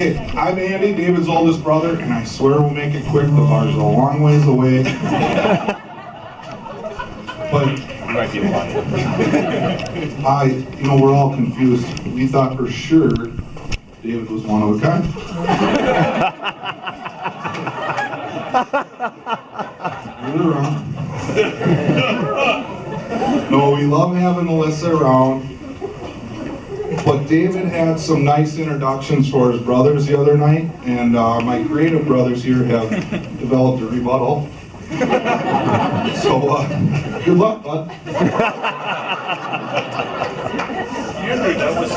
Hey, I'm Andy, David's oldest brother, and I swear we'll make it quick. The bar's a long ways away. But You might be lying. we're all confused. We thought for sure David was one of a kind. You're wrong. No, we love having Alyssa around. But David had some nice introductions for his brothers the other night, and my creative brothers here have developed a rebuttal. So, good luck, bud. Andrew, that was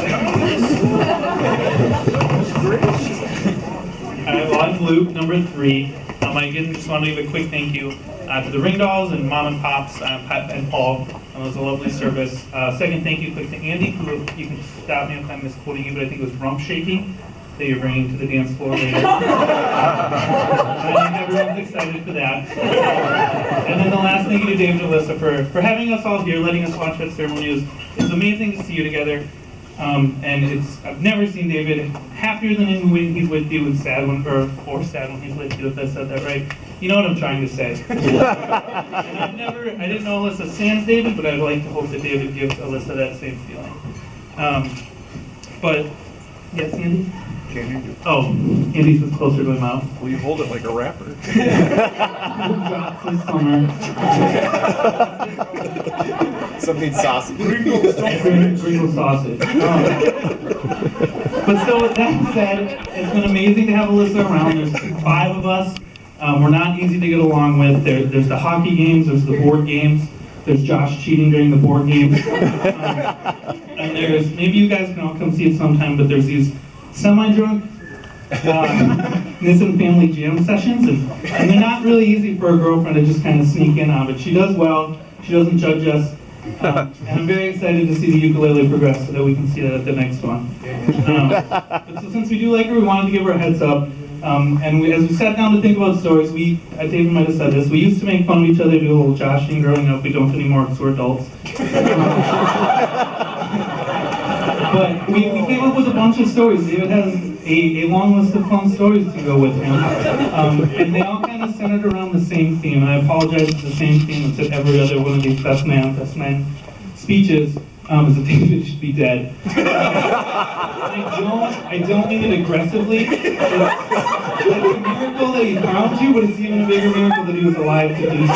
Well, I'm Luke, number 3. I again just want to give a quick thank you to the Ringdals and Mom and Pops, Pat and Paul. It was a lovely service. Second thank you quick to Andy, who, you can stop me if I'm misquoting you, but I think it was rump shaking that you're bringing to the dance floor later. I think everyone's excited for that. And then the last thank you to David and Alyssa for having us all here, letting us watch that ceremony. It was amazing to see you together. And I've never seen David happier than when he's with you and sad when he's with you, if I said that right. You know what I'm trying to say. And I didn't know Alyssa sans David, but I'd like to hope that David gives Alyssa that same feeling. But, yes, Andy? Can't hear you. Oh, Andy's was closer to my mouth. Well, you hold it like a rapper. Drops this summer. Something saucy. Pringle sausage. But so with that said, it's been amazing to have Alyssa around. There's 5 of us. We're not easy to get along with. There's the hockey games, there's the board games, there's Josh cheating during the board games. And there's, maybe you guys can all come see it sometime, but there's these semi-drunk Nissen family jam sessions, and they're not really easy for a girlfriend to just kind of sneak in on, but she does well. She doesn't judge us. And I'm very excited to see the ukulele progress so that we can see that at the next one. But so since we do like her, we wanted to give her a heads up. And as we sat down to think about stories, David might have said this, we used to make fun of each other, do a little joshing growing up. We don't anymore because we're adults. But we came up with a bunch of stories. David has a long list of fun stories to go with him. And they all kind of centered around the same theme. And I apologize, it's the same theme that's at every other one of these best man speeches, is that David should be dead. I don't mean it aggressively. It's a miracle that he found you, but it's even a bigger miracle that he was alive to do so.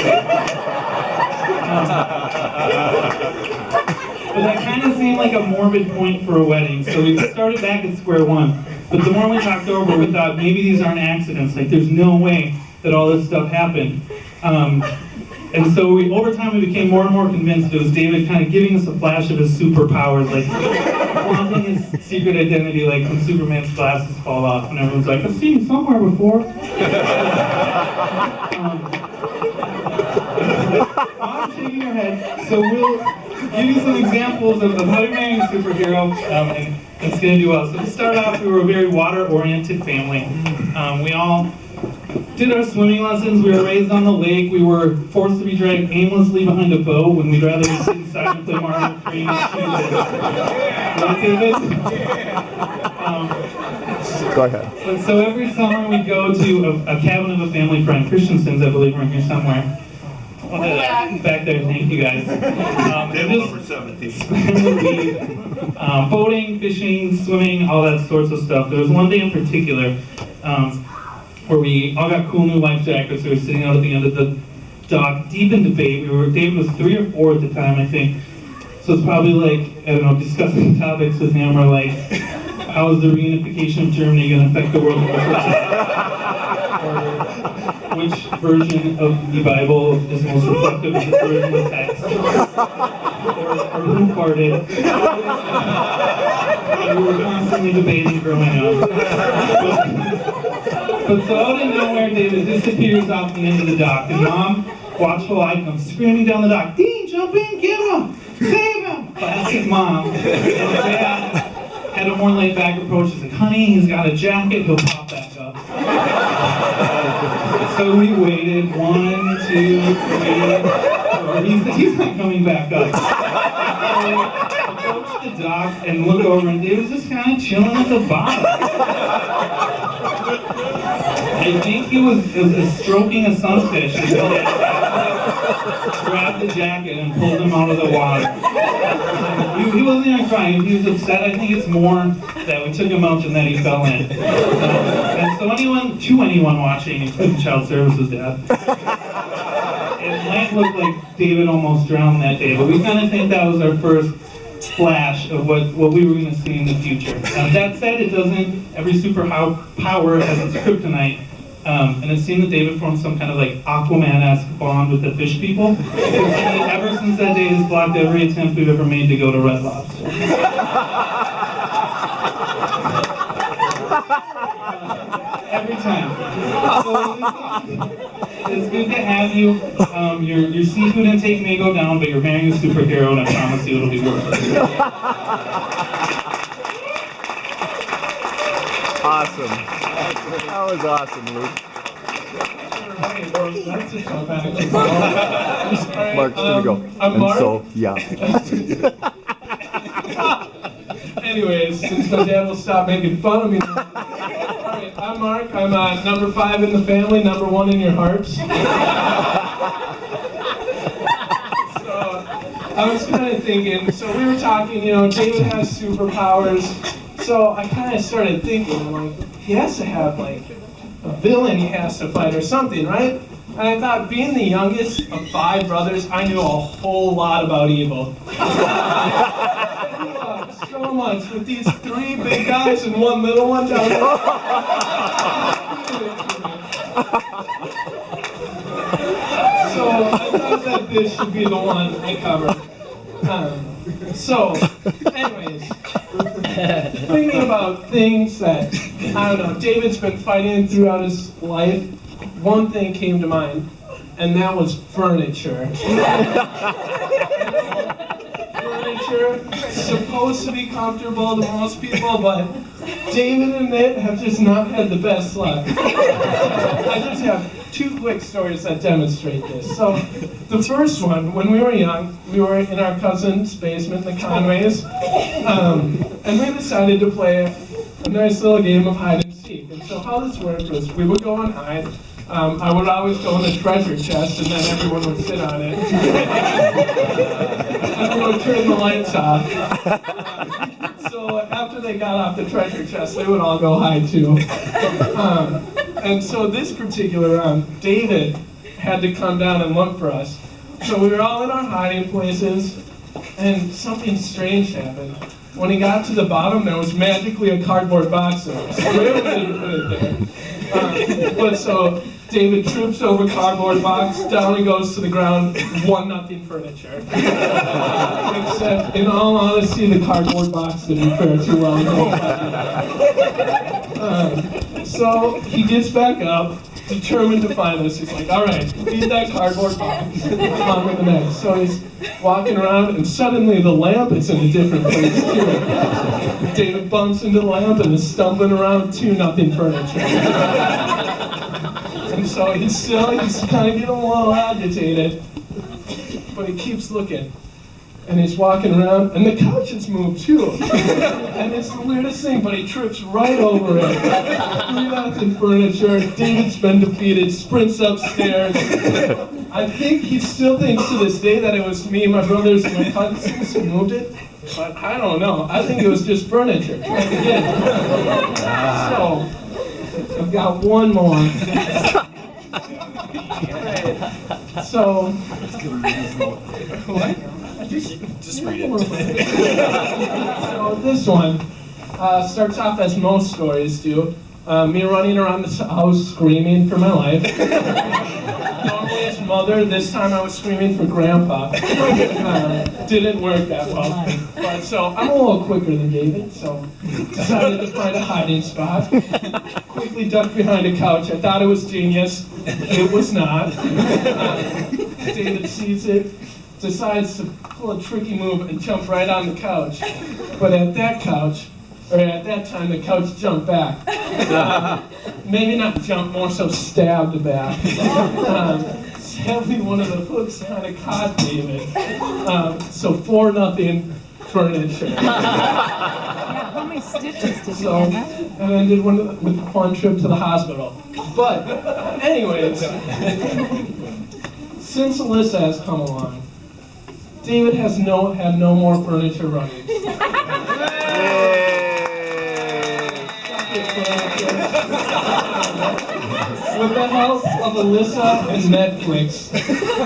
But that kind of seemed like a morbid point for a wedding, so we started back at square one. But the more we talked over, we thought maybe these aren't accidents. Like, there's no way that all this stuff happened. And so over time we became more and more convinced it was David kind of giving us a flash of his superpowers, like flaunting his secret identity, like when Superman's glasses fall off and everyone's like, I've seen you somewhere before. I'm shaking your head, so we'll give you some examples of how you're marrying a superhero, and it's going to do well. So to start off, we were a very water-oriented family. We all did our swimming lessons. We were raised on the lake. We were forced to be dragged aimlessly behind a boat when we'd rather just sit inside and play Mario Kart and choose it. Go ahead. But so every summer we'd go to a cabin of a family friend, Christensen's, I believe, we're here somewhere. Back there, thank you guys. Number 17. Boating, fishing, swimming, all that sorts of stuff. There was one day in particular where we all got cool new life jackets. We were sitting out at the end of the dock, deep in debate. David was 3 or 4 at the time, I think. So it's probably like, I don't know, discussing topics with him, or like, how is the reunification of Germany going to affect the world? Or which version of the Bible is most reflective of the original text? Or who farted? And we were constantly debating growing up. But so out of nowhere, David disappears off the end of the dock, and Mom, watchful eye, comes screaming down the dock, Dean, jump in, get him, save him! Classic Mom. And Dad had a more laid-back approach. He's like, honey, he's got a jacket, he'll pop back up. So we waited, 1, 2, 3, 4, he's not coming back up. So we approached the dock and looked over, and David's just kind of chilling at the bottom. I think he was stroking a sunfish until he grabbed the jacket and pulled him out of the water. He wasn't even crying. He was upset. I think it's more that we took him out and that he fell in. And so anyone watching, including child services dad, it might look like David almost drowned that day, but we kind of think that was our first flash of what we were going to see in the future. That said, it doesn't. Every superpower has its kryptonite, and it seemed that David formed some kind of like Aquaman-esque bond with the fish people. And ever since that day, has blocked every attempt we've ever made to go to Red Lobster. Every time. So it's good to have you. Your seafood intake may go down, but you're marrying a superhero, and I promise you it'll be worth it. Awesome. That was awesome, Luke. Mark's gonna go. I'm And Mark. so, yeah. Anyways, since my dad will stop making fun of me. Alright, I'm Mark. I'm number 5 in the family, number 1 in your hearts. So, I was kind of thinking, so we were talking, David has superpowers. So I kind of started thinking, I'm like, he has to have like a villain he has to fight or something, right? And I thought, being the youngest of 5 brothers, I knew a whole lot about evil. So much with these 3 big guys and 1 little one down there. So I thought that this should be the one I cover. Anyways, thinking about things that, I don't know, David's been fighting throughout his life, one thing came to mind, and that was furniture. Furniture, supposed to be comfortable to most people, but David and Nick have just not had the best luck. I just have 2 quick stories that demonstrate this. So, the first one, when we were young, we were in our cousin's basement, the Conways, and we decided to play a nice little game of hide and seek. And so how this worked was we would go and hide. I would always go in the treasure chest, and then everyone would sit on it. And we would turn the lights off. So after they got off the treasure chest, they would all go hide too. And so this particular round, David had to come down and look for us. So we were all in our hiding places, and something strange happened. When he got to the bottom, there was magically a cardboard box there. So we didn't put it there. But so David trips over cardboard box, down he goes to the ground, 1-0 furniture. Except, in all honesty, the cardboard box didn't fare too well. So he gets back up, determined to find us. He's like, all right, feed that cardboard box. On to the next. So he's walking around, and suddenly the lamp is in a different place too. David bumps into the lamp and is stumbling around, 2-0 furniture. And so he's kind of getting a little agitated, but he keeps looking. And he's walking around, and the couch has moved too. And it's the weirdest thing, but he trips right over it. 3-0 furniture, David's been defeated, sprints upstairs. I think he still thinks to this day that it was me, my brothers, and my cousins who moved it. But I don't know. I think it was just furniture. So, I've got one more. So, what? Just read it. So this one starts off as most stories do. Me running around the house screaming for my life. Normally it's mother, this time I was screaming for grandpa. Didn't work that well. But so I'm a little quicker than David, so decided to find a hiding spot. Quickly ducked behind a couch. I thought it was genius. It was not. David sees it, decides to pull a tricky move and jump right on the couch. But at that time, the couch jumped back. Maybe not jumped, more so stabbed back. Sadly, one of the hooks kind of caught David. So 4-0 furniture. How many stitches did So, you get? and then did one with a fun trip to the hospital. But, anyways, since Alyssa has come along, David has had no more furniture running. With the help of Alyssa and Netflix,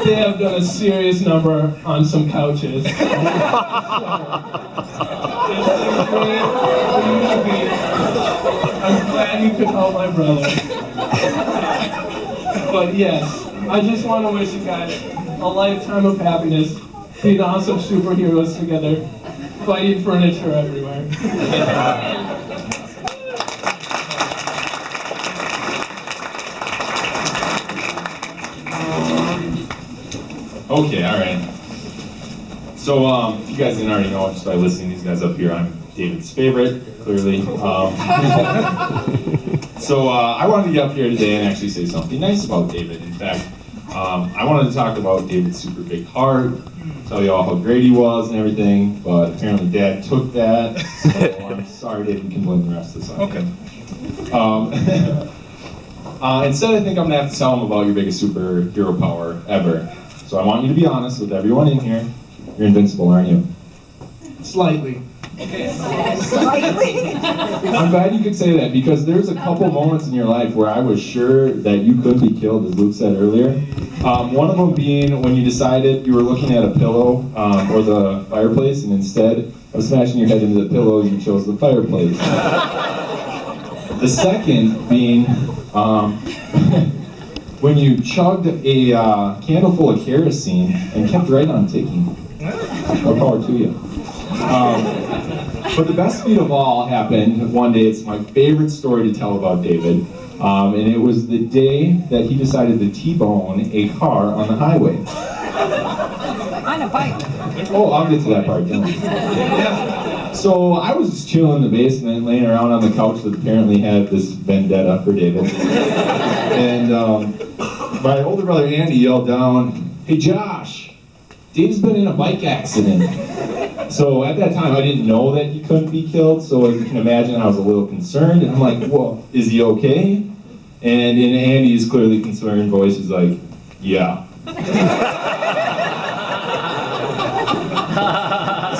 they have done a serious number on some couches. It's been great for you to be. I'm glad you could help my brother. But yes, I just want to wish you guys a lifetime of happiness, being awesome superheroes together, fighting furniture everywhere. Okay, all right. So, if you guys didn't already know, just by listening to these guys up here, I'm David's favorite, clearly. So, I wanted to get up here today and actually say something nice about David. In fact, I wanted to talk about David's super big heart, tell you all how great he was and everything, but apparently Dad took that, so I'm sorry, David, you can blame the rest of this on him. Instead, I think I'm gonna have to tell him about your biggest superhero power ever. So I want you to be honest with everyone in here. You're invincible, aren't you? Slightly. Slightly. I'm glad you could say that because there's a couple moments in your life where I was sure that you could be killed, as Luke said earlier. One of them being when you decided you were looking at a pillow or the fireplace, and instead of smashing your head into the pillow, you chose the fireplace. The second being when you chugged a candle full of kerosene and kept right on ticking. More power to you. But the best feat of all happened one day. It's my favorite story to tell about David. And it was the day that he decided to T-bone a car on the highway. On a bike. Oh, I'll get to that part, don't worry. So I was just chilling in the basement, laying around on the couch that apparently had this vendetta for David. And my older brother Andy yelled down, "Hey Josh, Dave's been in a bike accident." So at that time I didn't know that he couldn't be killed, so as you can imagine I was a little concerned. And I'm like, "Well, is he okay?" And in Andy's clearly concerned voice, he's like, "Yeah."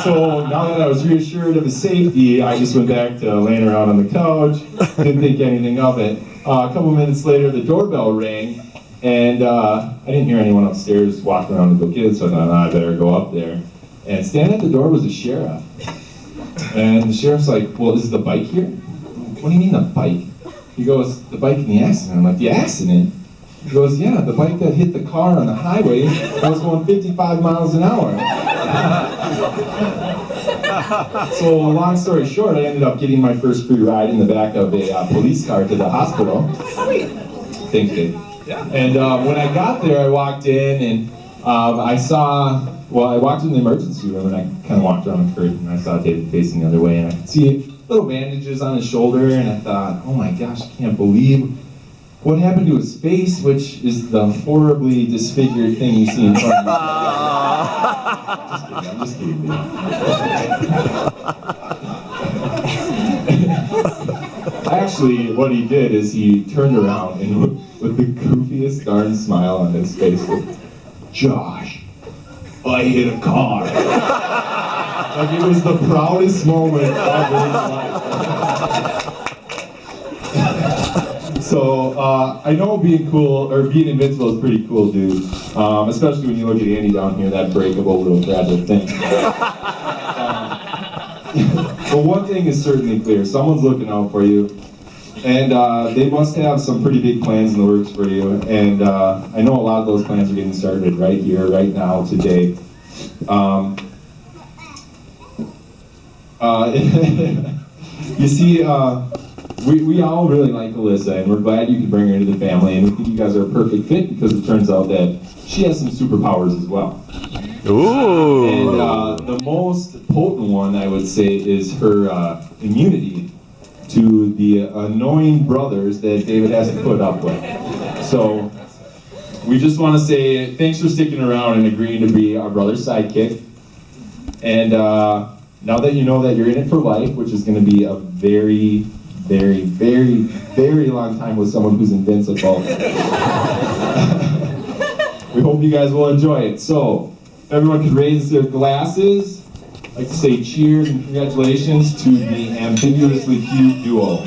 So now that I was reassured of his safety, I just went back to laying around on the couch, didn't think anything of it. A couple minutes later, the doorbell rang, and I didn't hear anyone upstairs walking around to go get it, so I thought, I better go up there. And standing at the door was a sheriff. And the sheriff's like, "Well, is the bike here?" "What do you mean the bike?" He goes, "The bike in the accident." I'm like, "The accident?" He goes, "Yeah, the bike that hit the car on the highway was going 55 miles an hour." So long story short, I ended up getting my first free ride in the back of a police car to the hospital. Thanks, Dave. And when I got there, I walked in and I walked in the emergency room and I kind of walked around the curtain and I saw David facing the other way and I could see little bandages on his shoulder and I thought, oh my gosh, I can't believe what happened to his face, which is the horribly disfigured thing you see in front of you. I'm just kidding, dude. Actually, what he did is he turned around and with the goofiest darn smile on his face, "Josh, I hit a car." Like it was the proudest moment of his life. So, I know being cool, or being invincible is pretty cool, dude. Especially when you look at Andy down here, that breakable little fragile thing. But one thing is certainly clear, someone's looking out for you. And they must have some pretty big plans in the works for you. And I know a lot of those plans are getting started right here, right now, today. You see, we all really like Alyssa, and we're glad you could bring her into the family, and we think you guys are a perfect fit because it turns out that she has some superpowers as well. Ooh. And the most potent one, I would say, is her immunity to the annoying brothers that David has to put up with. So we just want to say thanks for sticking around and agreeing to be our brother's sidekick. And Now that you know that you're in it for life, which is going to be a very, very, very, very long time with someone who's invincible. We hope you guys will enjoy it. So, if everyone could raise their glasses, I'd like to say cheers and congratulations to the ambiguously cute duo.